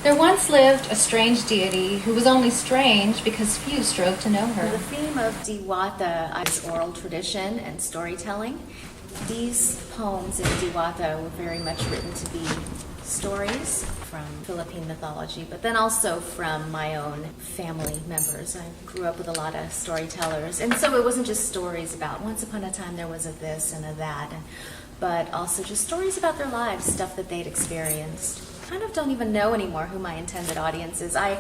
There once lived a strange deity who was only strange because few strove to know her. The theme of Diwata is oral tradition and storytelling. These poems in Diwata were very much written to be stories from Philippine mythology, but then also from my own family members. I grew up with a lot of storytellers, and so it wasn't just stories about once upon a time there was a this and a that, but also just stories about their lives, stuff that they'd experienced. I kind of don't even know anymore who my intended audience is. I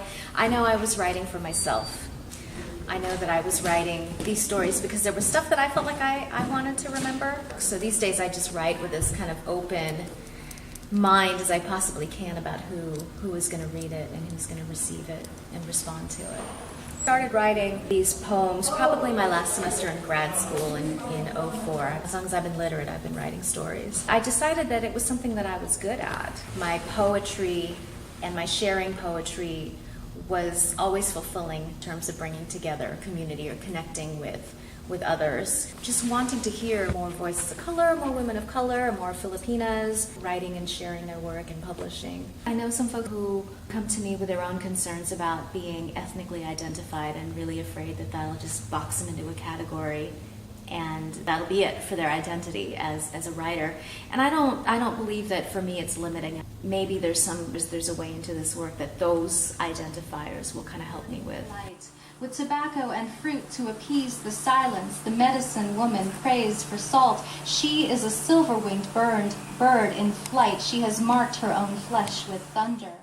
know I was writing for myself. I know that I was writing these stories because there was stuff that I felt like I wanted to remember. So these days I just write with this kind of open mind as I possibly can about who is going to read it and who's going to receive it and respond to it. I started writing these poems probably my last semester in grad school in '04. As long as I've been literate, I've been writing stories. I decided that it was something that I was good at. My poetry and my sharing poetry was always fulfilling in terms of bringing together a community or connecting with others. Just wanting to hear more voices of color, more women of color, more Filipinas writing and sharing their work and publishing. I know some folks who come to me with their own concerns about being ethnically identified and really afraid that that'll just box them into a category and that'll be it for their identity as a writer. And I don't believe that for me it's limiting. Maybe there's a way into this work that those identifiers will kind of help me with. With tobacco and fruit to appease the silence, the medicine woman prays for salt. She is a silver-winged bird in flight. She has marked her own flesh with thunder.